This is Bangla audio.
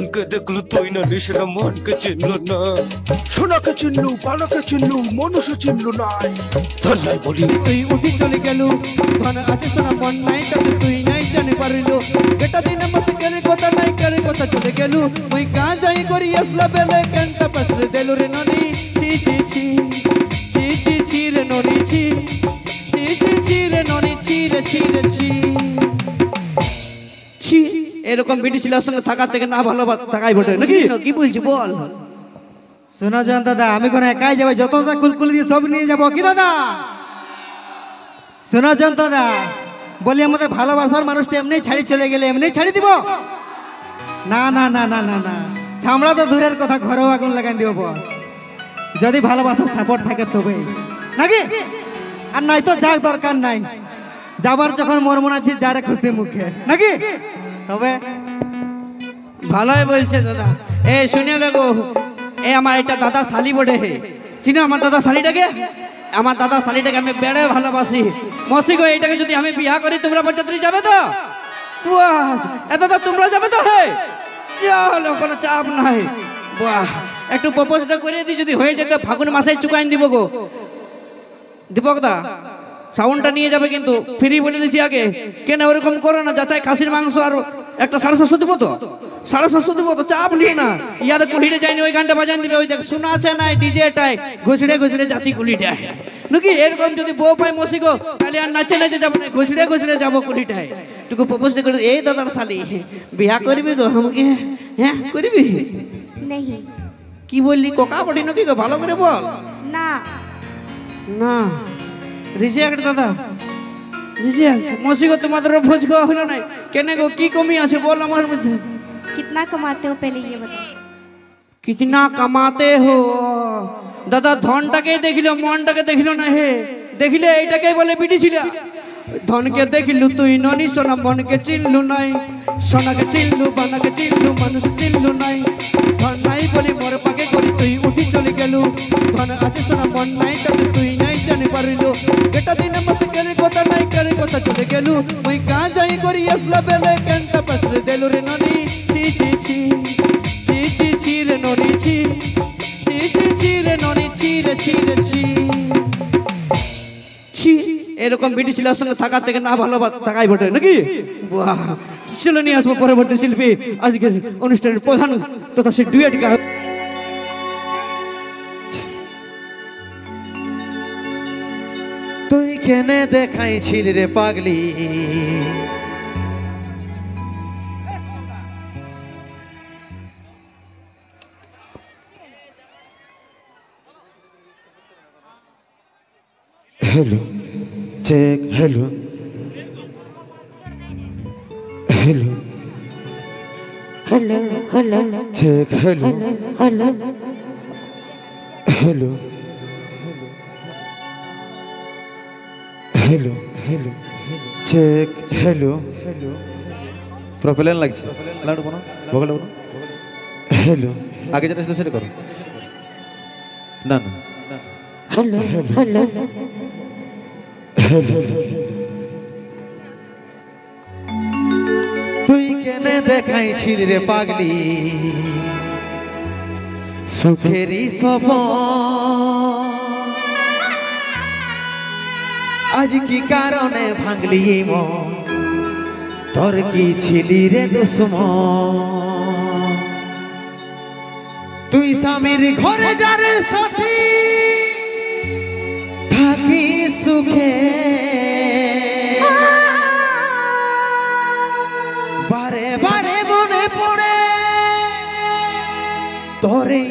মনকে দেখলো তুই না নিশরা মনকে চিনলো না, সোনাকে চিনলু পানাকে চিনলু মানুষ চিনলু নাই। ধন্যাই বলি তুই উঠি চলে গেল, ধন আছে সোনা মন নাই তবে তুই নাই জানি পারিল। এটা দিনে মস্কের কথা নাই কারে কথা চলে গেল, ওই গা যাই করি আসলা বেলে কেনটা পাশে দেল রে ননি। ছি ছি ছি ছি ছি ছি রে ননি ছি ছি ছি ছি রে ননি ছি রে ছি রে ছি ছি। এরকম বিটি ছেলের সঙ্গে থাকার থেকে না ভালো থাকাই বটে নাকি? কি বলছি বল। শোনা যান দাদা, আমি কোন একাই যাবো? যত দাদা কুলকুলি দিয়ে সব নিয়ে যাবো কি দাদা? শোনা যান দাদা, বলি আমাদের ভালোবাসার মানুষটা এমনি ছাড়ি চলে গেলে এমনি ছাড়ি দিব? না না না না না না, ছামড়া তো দূরের কথা, ঘরেও আগুন লাগাই দিব বস। যদি ভালোবাসার সাপোর্ট থাকে তবে নাকি, আর নাই তো যাক দরকার নাই। যাবার যখন মন মন আছে যারে খুশি মুখে নাকি। তবে ভালোই বলছে দাদা। এ শুনে দেখো, এ আমার এটা দাদা শালি বটে, চিনো আমার দাদা শালিটাকে? আমার দাদা শালিটাকে আমি বেড়ে ভালোবাসি। মসি গো, এটাকে যদি আমি বিয়া করি তোমরা বরযাত্রী যাবে তো? বাহ, এ দাদা তোমরা যাবে তো? হে চলো, কোনো চাপ নাই। বাহ, একটু প্রপোজটা করে দিই, যদি হয়ে যেত ফাগুন মাসে চুকাইন দিব গো। দীপক দা সাউন্ডটা নিয়ে যাবে কিন্তু, ফ্রি বলে দিছি আগে। কেন ওরকম করো না, যাচাই খাসির মাংস আর একটা 750 দিব তো, 750 দিব তো, চাপ নিয়ে না। ইয়াদের কুলিটা যায়নি, ওই গানটা বাজান দিবে। ওই দেখ শোনা আছে না ডিজেটাই, ঘুষড়ে ঘুষড়ে যাচ্ছি কুলিটায় নাকি। এরকম যদি বউ পাই মসি গো, তাহলে আর নাচে নাচে যাবো না, ঘুষড়ে ঘুষড়ে যাবো কুলিটায়। টুকু প্রপোজটা করে, এই দাদার শালি বিয়া করবি গো আমাকে? হ্যাঁ করবি? नहीं কি বললি কোকা বডি নাকি গো? ভালো করে বল ना। না। রিজেক্ট দাদা, রিজেক্ট। মসি গো তোমাদের ভোজ খাওয়া হলো নাই কেন গো? কি কমি আছে বল আমার মধ্যে। कितना कमाते हो पहले ये बताओ। কিতনা কামাতে হো? দাদা ধনটাকে দেখিল, মনটাকে দেখিল না। হে দেখিলে এইটাকে বলে বিটি ছিল। ধনকে দেখিলু তুই ননি সোনা, মনকে চিনলু নাই। সোনাকে চিনলু বানাকে চিনলু মানুষ চিনলু নাই। ধন নাই বলি মোর পাকে করি তুই উঠি চলে গেলু। ধন আছে সোনা মন নাই তবে তুই নাই জানি পারিল। এটা দিনে মস্কের কথা নাই কারে কথা চলে গেলু, ওই গা যাই করি আসলা বেলে কেনটা পাশে দেল রে ননি। ছি ছি ছি ছি ছি ছি রে ননি ছি ছি ছি ছি রে ননি ছি রে ছি রে ছি ছি। এরকম বিটি ছেলের সঙ্গে থাকার থেকে না ভালো থাকাই বটে নাকি? বাহ, চলে নিয়ে আসবো পরবর্তী শিল্পী, আজকের অনুষ্ঠানের প্রধান তথা সে ডুয়েট গায়ক। তুই কেনে দেখাইছিল রে পাগলি, hello check, hello hello hello hello check, hello hello hello hello hello check, hello पूरा प्लेन লাগছে লাউড বনো, ভোকাল বনো। हेलो আগে যেটা ছিল সেটা করো। না না हेलो हेलो हेलो তুই কেনে দেখাইছিল রে পাগলি সুখেরই সব, আজ কি কারণে ভাঙলি মন, তোর কি ছিলি রে দুশ্মন? তুই স্বামীর ঘরে যারে সাথী থাকি সুখে, বারে বারে মনে পড়ে তোরে।